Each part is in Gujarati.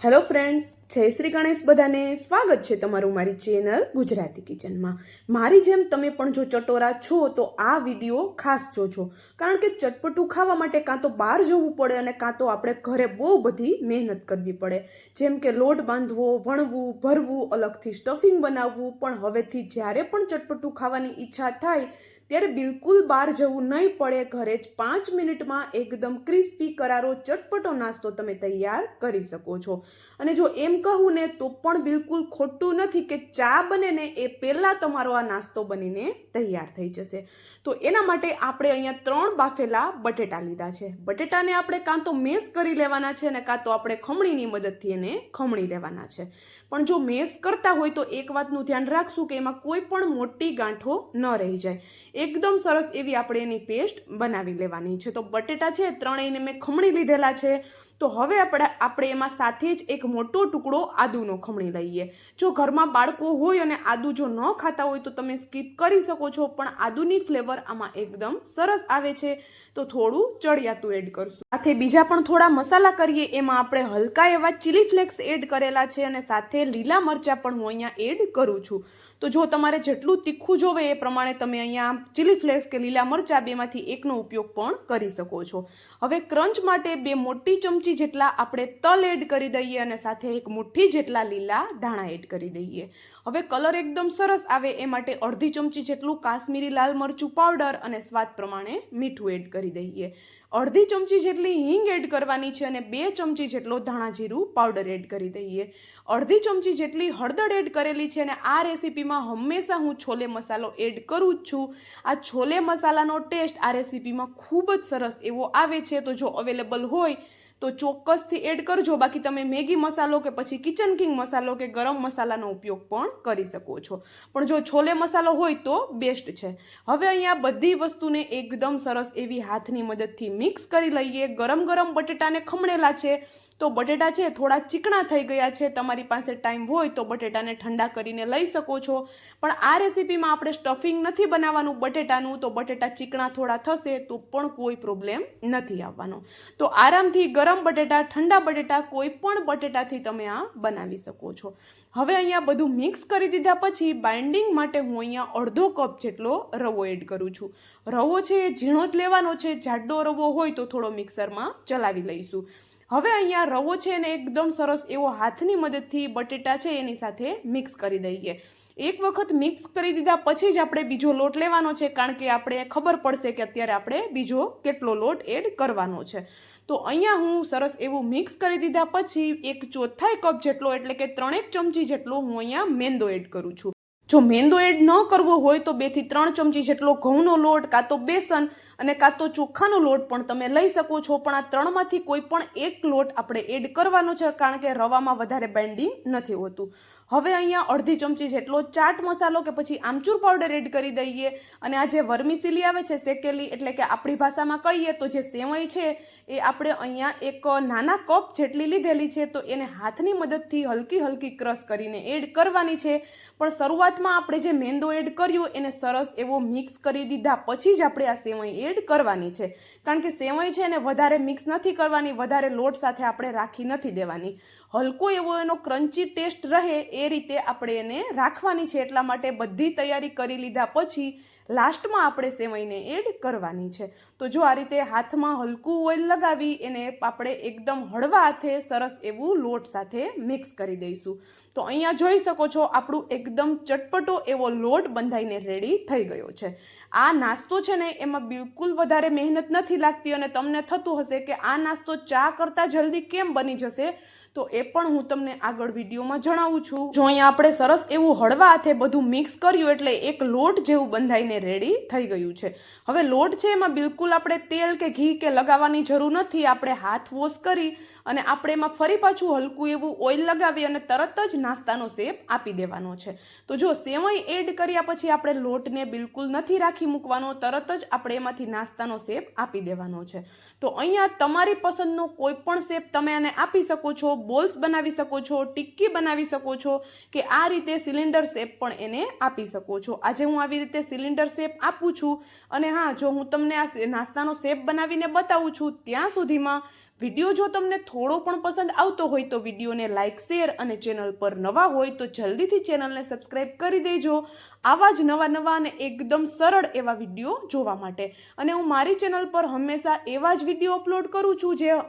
હેલો ફ્રેન્ડ્સ, જય શ્રી ગણેશ. બધાને સ્વાગત છે તમારું મારી ચેનલ ગુજરાતી કિચનમાં. મારી જેમ તમે પણ જો ચટોરા છો તો આ વિડીયો ખાસ જોજો, કારણ કે ચટપટું ખાવા માટે કાં તો બહાર જવું પડે અને કાં તો આપણે ઘરે બહુ બધી મહેનત કરવી પડે, જેમ કે લોટ બાંધવો, વણવું, ભરવું, અલગથી સ્ટફિંગ બનાવવું. પણ હવેથી જ્યારે પણ ચટપટું ખાવાની ઈચ્છા થાય ત્યારે બિલકુલ બહાર જવું નહીં પડે. ઘરે જ 5 મિનિટમાં એકદમ ક્રિસ્પી કરારો ચટપટો નાસ્તો તમે તૈયાર કરી શકો છો. અને જો એમ કહું ને તો પણ બિલકુલ ખોટું નથી કે ચા બને ને એ પહેલાં તમારો આ નાસ્તો બનીને તૈયાર થઈ જશે. તો એના માટે આપણે અહીંયા 3 બાફેલા બટેટા લીધા છે. બટેટાને આપણે કાં તો મેશ કરી લેવાના છે અને કાં તો આપણે ખમણીની મદદથી એને ખમણી લેવાના છે. પણ જો મેશ કરતા હોય તો એક વાતનું ધ્યાન રાખશું કે એમાં કોઈ પણ મોટી ગાંઠો ન રહી જાય. એકદમ સરસ એવી આપણે એની પેસ્ટ બનાવી લેવાની છે. તો બટેટા છે ત્રણેયને મેં ખમણી લીધેલા છે. તો હવે આપણે એમાં સાથે જ એક મોટો ટુકડો આદુનો ખમણી લઈએ. જો ઘરમાં બાળકો હોય અને આદુ જો ન ખાતા હોય તો તમે સ્કીપ કરી શકો છો, પણ આદુની ફ્લેવર આમાં એકદમ સરસ આવે છે. તો થોડું ચડિયાતું એડ કરશું. સાથે બીજા પણ થોડા મસાલા કરીએ. એમાં આપણે હલકા એવા ચીલી ફ્લેક્સ એડ કરેલા છે અને સાથે લીલા મરચાં પણ હું અહીંયા એડ કરું છું. તો જો તમારે જેટલું તીખું જોવે એ પ્રમાણે તમે અહીંયા ચીલી ફ્લેક્સ કે લીલા મરચાં બેમાંથી એકનો ઉપયોગ પણ કરી શકો છો. હવે ક્રંચ માટે 2 મોટી ચમચી જેટલા આપણે તલ એડ કરી દઈએ અને સાથે 1 મુઠ્ઠી જેટલા લીલા ધાણા એડ કરી દઈએ. હવે કલર એકદમ સરસ આવે એ માટે અડધી ચમચી જેટલું કાશ્મીરી લાલ મરચું પાવડર અને સ્વાદ પ્રમાણે મીઠું એડ કરી દઈએ. અડધી ચમચી જેટલી હિંગ એડ કરવાની છે અને 2 ચમચી જેટલો ધાણા જીરું પાવડર એડ કરી દઈએ. અડધી ચમચી જેટલી હળદર એડ કરેલી છે અને આ રેસીપીમાં હંમેશા હું છોલે મસાલો એડ કરું જ છું. આ છોલે મસાલાનો ટેસ્ટ આ રેસીપીમાં ખૂબ જ સરસ એવો આવે છે. તો જો અવેલેબલ હોય તો ચોક્કસથી એડ કરજો. બાકી તમે મેગી મસાલો કે પછી કિચન કિંગ મસાલો કે ગરમ મસાલાનો ઉપયોગ પણ કરી શકો છો, પણ જો છોલે મસાલો હોય તો બેસ્ટ છે. હવે અહીંયા બધી વસ્તુને એકદમ સરસ એવી હાથની મદદથી મિક્સ કરી લઈએ. ગરમ ગરમ બટેટાને ખમણેલા છે તો બટેટા છે થોડા ચીકણા થઈ ગયા છે. તમારી પાસે ટાઈમ હોય તો બટેટાને ઠંડા કરીને લઈ શકો છો, પણ આ રેસીપીમાં આપણે સ્ટફિંગ નથી બનાવવાનું બટેટાનું, તો બટેટા ચીકણા થોડા થશે તો પણ કોઈ પ્રોબ્લેમ નથી આવવાનો. તો આરામથી ગરમ બટેટા, ઠંડા બટેટા, કોઈ પણ બટેટાથી તમે આ બનાવી શકો છો. હવે અહીંયા બધું મિક્સ કરી દીધા પછી બાઇન્ડિંગ માટે હું અહીંયા અડધો કપ જેટલો રવો એડ કરું છું. રવો છે એ ઝીણો જ લેવાનો છે. જાડો રવો હોય તો થોડો મિક્સરમાં ચલાવી લઈશું. હવે અહીંયા રવો છે ને એકદમ સરસ એવો હાથની મદદથી બટેટા છે એની સાથે મિક્સ કરી દઈએ. એક વખત મિક્સ કરી દીધા પછી જ આપણે બીજો લોટ લેવાનો છે, કારણ કે આપણે ખબર પડશે કે અત્યારે આપણે બીજો કેટલો લોટ એડ કરવાનો છે. તો અહીંયા હું સરસ એવું મિક્સ કરી દીધા પછી 1/4 કપ જેટલો એટલે કે 3 ચમચી જેટલો હું અહીંયા મેંદો એડ કરું છું. જો મેંદો એડ ન કરવો હોય તો 2 થી 3 ચમચી જેટલો ઘઉંનો લોટ કાં તો બેસન અને કાં તો ચોખાનો લોટ પણ તમે લઈ શકો છો, પણ આ 3માંથી કોઈ પણ એક લોટ આપણે એડ કરવાનો છે, કારણ કે રવામાં વધારે બાઇન્ડિંગ નથી હોતું. હવે અહીંયા અડધી ચમચી જેટલો ચાટ મસાલો કે પછી આમચૂર પાવડર એડ કરી દઈએ. અને આ જે વર્મિસેલી આવે છે શેકેલી, એટલે કે આપણી ભાષામાં કહીએ તો જે સેવઈ છે એ આપણે અહીંયા એક નાના કપ જેટલી લીધેલી છે. તો એને હાથની મદદથી હલકી હલકી ક્રશ કરીને એડ કરવાની છે. પણ શરૂઆતમાં આપણે જે મેંદો એડ કર્યો એને સરસ એવો મિક્સ કરી દીધા પછી જ આપણે આ સેવઈ એડ કરવાની છે, કારણ કે સેવઈ છે એને વધારે મિક્સ નથી કરવાની, વધારે લોટ સાથે આપણે રાખી નથી દેવાની. હલકો એવો એનો ક્રન્ચી ટેસ્ટ રહે એ રીતે આપણે એને રાખવાની છે. એટલા માટે બધી તૈયારી કરી લીધા પછી લાસ્ટમાં આપણે સેવઈને એડ કરવાની છે. તો જો આ રીતે હાથમાં હલકું ઓઇલ લગાવી એને આપણે એકદમ હળવા હાથે સરસ એવું લોટ સાથે મિક્સ કરી દઈશું. તો અહીંયા જોઈ શકો છો આપણું એકદમ ચટપટો એવો લોટ બંધાઈને રેડી થઈ ગયો છે. આ નાસ્તો છે ને એમાં બિલકુલ વધારે મહેનત નથી લાગતી અને તમને થતું હશે કે આ નાસ્તો ચા કરતાં જલ્દી કેમ બની જશે, તો એ પણ હું તમને આગળ વિડીયોમાં જણાવું છું. જો અહીંયા આપણે સરસ એવું હળવા હાથે બધું મિક્સ કર્યું એટલે એક લોટ જેવું બંધાઈને રેડી થઈ ગયું છે. હવે લોટ છે એમાં બિલકુલ આપણે તેલ કે ઘી કે લગાવવાની જરૂર નથી. આપણે હાથ વોશ કરી અને આપણે એમાં ફરી પાછું હલકું એવું ઓઇલ લગાવી અને તરત જ નાસ્તાનો શેપ આપી દેવાનો છે. તો જો સેવઈ એડ કર્યા પછી આપણે લોટને બિલકુલ નથી રાખી મૂકવાનો, તરત જ આપણે એમાંથી નાસ્તાનો શેપ આપી દેવાનો છે. તો અહીંયા તમારી પસંદનો કોઈ પણ શેપ તમે આને આપી શકો છો. બોલ્સ બનાવી શકો છો, ટિક્કી બનાવી શકો છો કે આ રીતે સિલિન્ડર શેપ પણ એને આપી શકો છો. આજે હું આવી રીતે સિલિન્ડર શેપ આપું છું. અને હા, જો હું તમને આ નાસ્તાનો શેપ બનાવીને બતાવું છું ત્યાં સુધીમાં વિડીયો જો તમને થોડો પણ પસંદ આવતો હોય તો વિડીયોને લાઇક, શેર અને ચેનલ પર નવા હોય તો જલ્દીથી ચેનલને સબસ્ક્રાઈબ કરી દેજો આવા જ નવા અને એકદમ સરળ એવા વિડીયો જોવા માટે. અને હું મારી ચેનલ પર હંમેશા એવા જ વિડીયો અપલોડ કરું છું જે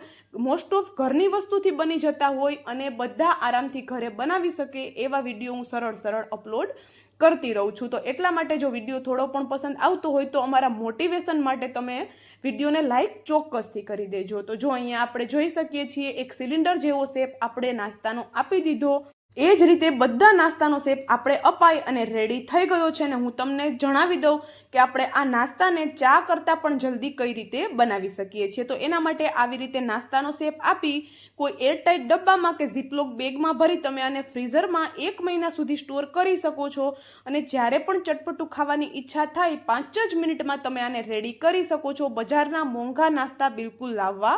મોસ્ટ ઓફ ઘરની વસ્તુથી બની જતા હોય અને બધા આરામથી ઘરે બનાવી શકે એવા વિડીયો હું સરળ અપલોડ કરતી રહું છું. તો એટલા માટે જો વિડીયો થોડો પણ પસંદ આવતો હોય તો અમારા મોટિવેશન માટે તમે વિડીયોને લાઈક ચોક્કસથી કરી દેજો. તો જો અહીંયા આપણે જોઈ શકીએ છીએ એક સિલિન્ડર જેવો શેપ આપણે નાસ્તાનો આપી દીધો. એ જ રીતે બધા નાસ્તાનો શેપ આપણે અપાઈ અને રેડી થઈ ગયો છે. અને હું તમને જણાવી દઉં કે આપણે આ નાસ્તાને ચા કરતાં પણ જલ્દી કઈ રીતે બનાવી શકીએ છીએ. તો એના માટે આવી રીતે નાસ્તાનો શેપ આપી કોઈ એરટાઇટ ડબ્બામાં કે ઝીપલોક બેગમાં ભરી તમે આને ફ્રીઝરમાં 1 મહિના સુધી સ્ટોર કરી શકો છો. અને જ્યારે પણ ચટપટું ખાવાની ઈચ્છા થાય 5 જ મિનિટમાં તમે આને રેડી કરી શકો છો. બજારના મોંઘા નાસ્તા બિલકુલ લાવવા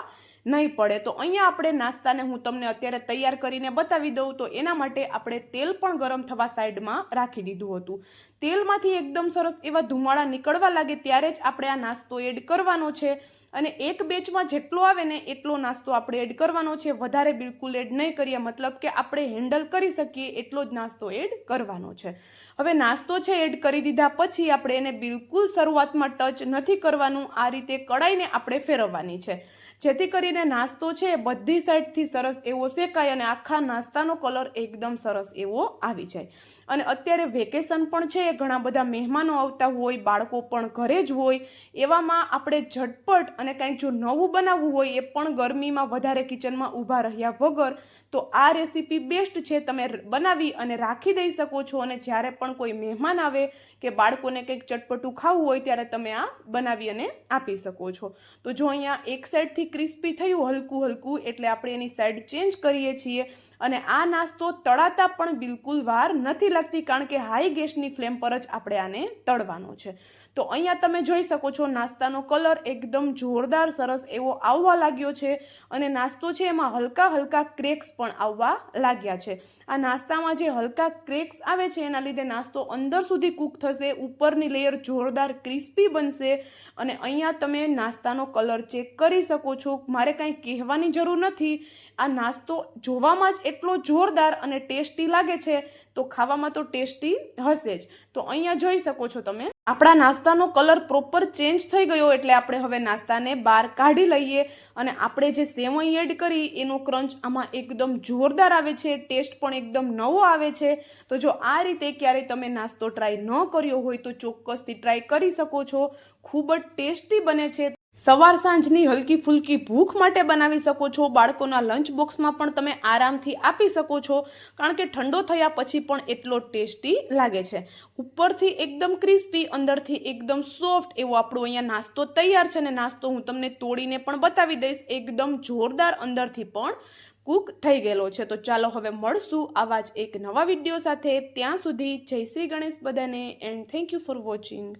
નહીં પડે. તો અહીંયા આપણે નાસ્તાને હું તમને અત્યારે તૈયાર કરીને બતાવી દઉં. તો એના માટે આપણે તેલ પણ ગરમ થવા સાઈડમાં રાખી દીધું હતું. તેલમાંથી એકદમ સરસ એવા ધુમાડા નીકળવા લાગે ત્યારે જ આપણે આ નાસ્તો એડ કરવાનો છે. અને એક બેચમાં જેટલો આવે ને એટલો નાસ્તો આપણે એડ કરવાનો છે. વધારે બિલકુલ એડ નહીં કરીએ, મતલબ કે આપણે હેન્ડલ કરી શકીએ એટલો જ નાસ્તો એડ કરવાનો છે. હવે નાસ્તો છે એડ કરી દીધા પછી આપણે એને બિલકુલ શરૂઆતમાં ટચ નથી કરવાનું. આ રીતે કડાઈને આપણે ફેરવવાની છે જેથી કરીને નાસ્તો છે બધી સાઈડથી સરસ એવો શેકાય અને આખા નાસ્તાનો કલર એકદમ સરસ એવો આવી જાય. અને અત્યારે વેકેશન પણ છે, ઘણા બધા મહેમાનો આવતા હોય, બાળકો પણ ઘરે જ હોય, એવામાં આપણે ઝટપટ અને કંઈક જો નવું બનાવવું હોય એ પણ ગરમીમાં વધારે કિચનમાં ઊભા રહ્યા વગર તો આ રેસીપી બેસ્ટ છે. તમે બનાવી અને રાખી દઈ શકો છો અને જ્યારે પણ કોઈ મહેમાન આવે કે બાળકોને કંઈક ચટપટું ખાવું હોય ત્યારે તમે આ બનાવી અને આપી શકો છો. તો જો અહીંયા એક સાઈડથી ક્રિસ્પી થયું હલકું એટલે આપણે એની સાઈડ ચેન્જ કરીએ છીએ. અને આ નાસ્તો તળાતા પણ બિલકુલ વાર નથી લાગતી કારણ કે હાઈ ગેસની ફ્લેમ પર જ આપણે આને તળવાનો છે. તો અહીંયા તમે જોઈ શકો છો નાસ્તાનો કલર એકદમ જોરદાર સરસ એવો આવવા લાગ્યો છે. અને નાસ્તો છે એમાં હલકા ક્રેક્સ પણ આવવા લાગ્યા છે. આ નાસ્તામાં જે હલકા ક્રેક્સ આવે છે એના લીધે નાસ્તો અંદર સુધી કૂક થશે, ઉપરની લેયર જોરદાર ક્રિસ્પી બનશે. અને અહીંયા તમે નાસ્તાનો કલર ચેક કરી શકો છો. મારે કાંઈ કહેવાની જરૂર નથી, આ નાસ્તો જોવામાં જ એટલો જોરદાર અને ટેસ્ટી લાગે છે તો ખાવામાં તો ટેસ્ટી હશે જ. તો અહીંયા જોઈ શકો છો તમે આપણા નાસ્તાનો કલર પ્રોપર ચેન્જ થઈ ગયો એટલે આપણે હવે નાસ્તાને બહાર કાઢી લઈએ. અને આપણે જે સેવઈ એડ કરી એનો ક્રંચ આમાં એકદમ જોરદાર આવે છે, ટેસ્ટ પણ એકદમ નવો આવે છે. તો જો આ રીતે ક્યારેય તમે નાસ્તો ટ્રાય ન કર્યો હોય તો ચોક્કસથી ટ્રાય કરી શકો છો. ખૂબ જ ટેસ્ટી બને છે. સવાર સાંજની હલકી ફુલકી ભૂખ માટે બનાવી શકો છો. બાળકોના લંચ બોક્સમાં પણ તમે આરામથી આપી શકો છો કારણ કે ઠંડો થયા પછી પણ એટલો ટેસ્ટી લાગે છે. ઉપરથી એકદમ ક્રિસ્પી, અંદરથી એકદમ સોફ્ટ એવો આપણો અહીંયા નાસ્તો તૈયાર છે. અને નાસ્તો હું તમને તોડીને પણ બતાવી દઈશ, એકદમ જોરદાર અંદરથી પણ કૂક થઈ ગયેલો છે. તો ચાલો હવે મળશું આવા જ એક નવા વિડીયો સાથે. ત્યાં સુધી જય શ્રી ગણેશ બધાને and thank you for watching.